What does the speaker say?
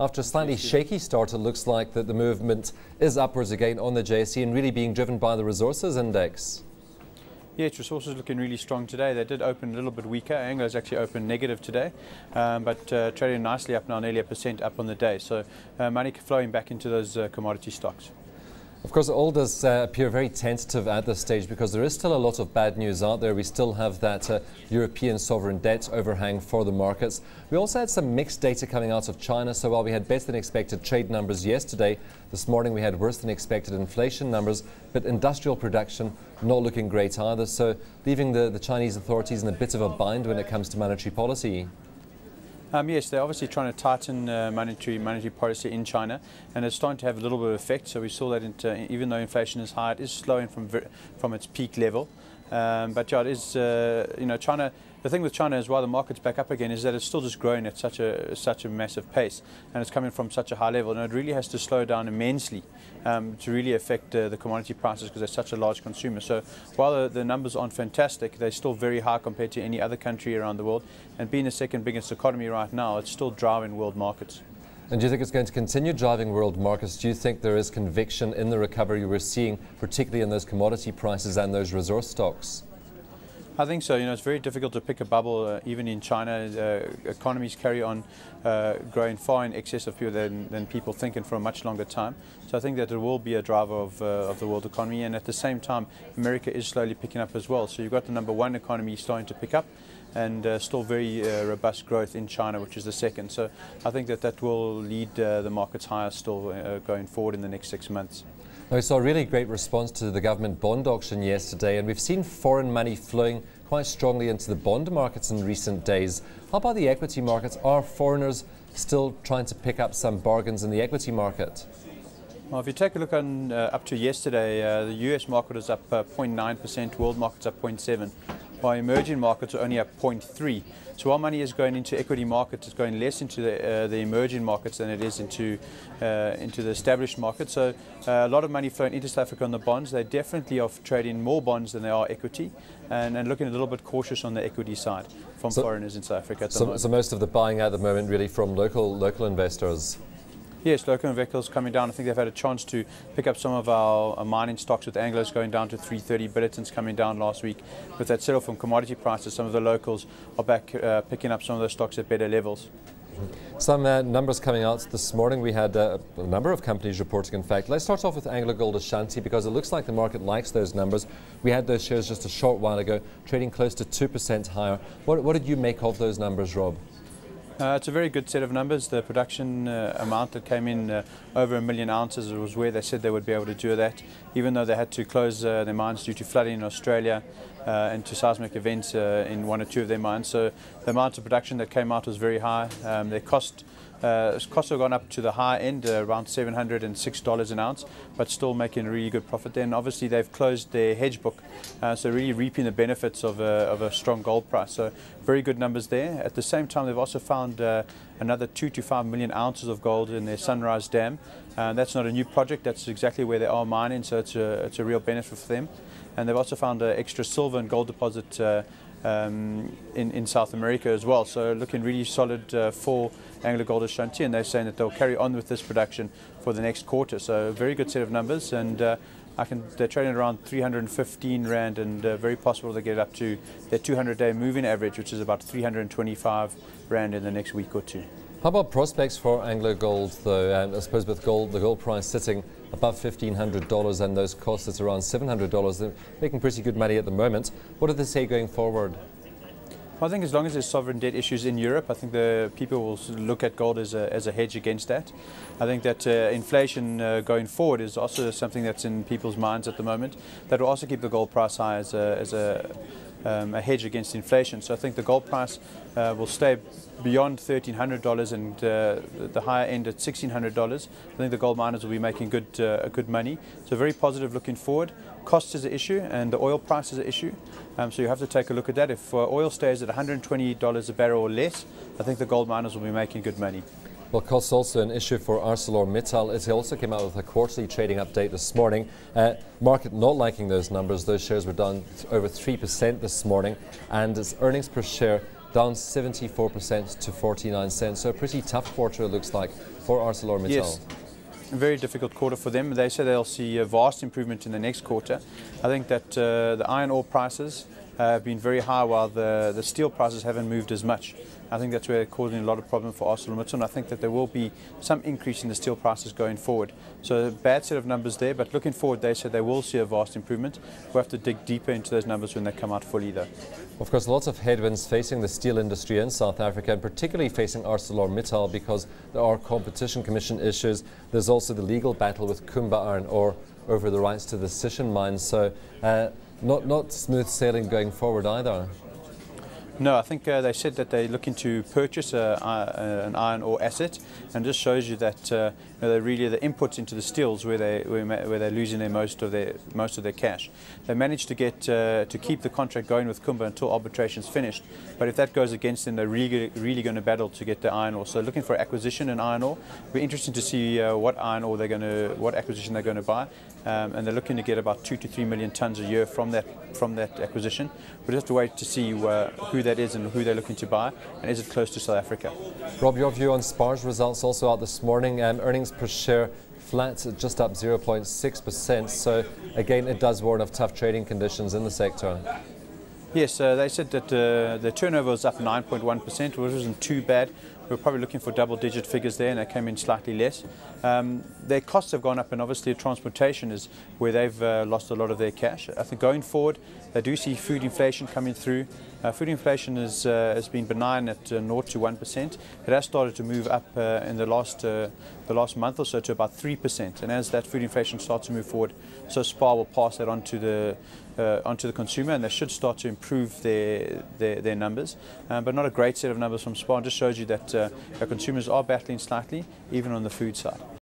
After a slightly shaky start, it looks like that the movement is upwards again on the JSE and really being driven by the resources index. Yes, resources looking really strong today. They did open a little bit weaker. Anglo's actually opened negative today, but trading nicely up now, nearly 1% up on the day. So money flowing back into those commodity stocks. Of course, it all does appear very tentative at this stage because there is still a lot of bad news out there. We still have that European sovereign debt overhang for the markets. We also had some mixed data coming out of China. So while we had better than expected trade numbers yesterday, this morning we had worse than expected inflation numbers, but industrial production not looking great either. So leaving the Chinese authorities in a bit of a bind when it comes to monetary policy. Yes, they're obviously trying to tighten monetary policy in China, and it's starting to have a little bit of effect. So we saw that even though inflation is high, it is slowing from its peak level. But yeah, it is China. The thing with China is why the market's back up again is that it's still just growing at such a massive pace, and it's coming from such a high level, and it really has to slow down immensely to really affect the commodity prices because they're such a large consumer. So while the numbers aren't fantastic, they're still very high compared to any other country around the world, and being the second biggest economy right now, it's still driving world markets. And do you think it's going to continue driving world markets? Do you think there is conviction in the recovery we're seeing, particularly in those commodity prices and those resource stocks? I think so. It's very difficult to pick a bubble, even in China. Economies carry on growing far in excess of people than people think, and for a much longer time. So I think that it will be a driver of the world economy, and at the same time, America is slowly picking up as well. So you've got the #1 economy starting to pick up, and still very robust growth in China, which is the second. So I think that will lead the markets higher still going forward in the next 6 months. We saw a really great response to the government bond auction yesterday, and we've seen foreign money flowing quite strongly into the bond markets in recent days. How about the equity markets? Are foreigners still trying to pick up some bargains in the equity market? Well, if you take a look on up to yesterday, the US market is up 0.9%, world markets up 0.7%, while emerging markets are only up 0.3%. So while money is going into equity markets, it's going less into the emerging markets than it is into the established markets. So a lot of money flowing into South Africa on the bonds. They definitely are trading more bonds than they are equity, and looking a little bit cautious on the equity side from foreigners in South Africa at the moment. So most of the buying at the moment really from local investors? Yes, local investors coming down. I think they've had a chance to pick up some of our mining stocks, with Anglo's going down to 330, Billiton's coming down last week. With that settle from commodity prices, some of the locals are back picking up some of those stocks at better levels. Some numbers coming out this morning. We had a number of companies reporting, in fact. Let's start off with Anglogold Ashanti because it looks like the market likes those numbers. We had those shares just a short while ago, trading close to 2% higher. What did you make of those numbers, Rob? It's a very good set of numbers. The production amount that came in over 1 million ounces was where they said they would be able to do that, even though they had to close their mines due to flooding in Australia and to seismic events in 1 or 2 of their mines. So the amount of production that came out was very high. Their costs have gone up to the high end, around $706 an ounce, but still making a really good profit. Then obviously they've closed their hedge book, so really reaping the benefits of a strong gold price. So very good numbers there. At the same time, they've also found another 2 to 5 million ounces of gold in their Sunrise Dam. That's not a new project, that's exactly where they are mining, so it's a real benefit for them. And they've also found an extra silver and gold deposit in South America as well. So looking really solid for Anglogold Ashanti, and they're saying that they'll carry on with this production for the next quarter. So a very good set of numbers, and they're trading around 315 Rand, and very possible they get up to their 200-day moving average, which is about 325 Rand in the next week or two. How about prospects for Anglogold, though? I suppose with the gold price sitting above $1,500 and those costs at around $700, they're making pretty good money at the moment. What do they say going forward? I think as long as there's sovereign debt issues in Europe, I think the people will look at gold as a hedge against that. I think that inflation going forward is also something that's in people's minds at the moment. That will also keep the gold price high as a hedge against inflation. So I think the gold price will stay beyond $1,300 and the higher end at $1,600. I think the gold miners will be making good money. So very positive looking forward. Cost is an issue, and the oil price is an issue. So you have to take a look at that. If oil stays at $120 a barrel or less, I think the gold miners will be making good money. Well, costs also an issue for ArcelorMittal. It also came out with a quarterly trading update this morning. Market not liking those numbers. Those shares were down over 3% this morning, and its earnings per share down 74% to 49 cents. So a pretty tough quarter, it looks like, for ArcelorMittal. Yes. A very difficult quarter for them. They say they'll see a vast improvement in the next quarter. I think that the iron ore prices have been very high, while the steel prices haven't moved as much. I think that's where they're causing a lot of problem for ArcelorMittal, and I think that there will be some increase in the steel prices going forward. So a bad set of numbers there, but looking forward, they said they will see a vast improvement. We'll have to dig deeper into those numbers when they come out fully, though. Of course, lots of headwinds facing the steel industry in South Africa, and particularly facing ArcelorMittal, because there are Competition Commission issues. There's also the legal battle with Kumba Iron Ore over the rights to the Sishen mine. So not smooth sailing going forward either. No, I think they said that they're looking to purchase an iron ore asset, and just shows you that they're really the inputs into the steels where they're losing most of their cash. They managed to get to keep the contract going with Kumba until arbitration's finished, but if that goes against them, they're really going to battle to get the iron ore. So looking for acquisition in iron ore. It'll be interesting to see what acquisition they're going to buy, and they're looking to get about 2 to 3 million tons a year from that acquisition. We'll have to wait to see who that is and who they're looking to buy, and is it close to South Africa. Rob, your view on SPAR's results also out this morning. Earnings per share flat, just up 0.6%. So again, it does warn of tough trading conditions in the sector. Yes, they said that the turnover was up 9.1%, which wasn't too bad. We were probably looking for double-digit figures there, and they came in slightly less. Their costs have gone up, and obviously transportation is where they've lost a lot of their cash. I think going forward, they do see food inflation coming through. Food inflation has been benign at 0 to 1%. It has started to move up in the last month or so to about 3%. And as that food inflation starts to move forward, so SPAR will pass that on to the consumer, and they should start to improve their numbers. But not a great set of numbers from SPAR. It just shows you that our consumers are battling slightly, even on the food side.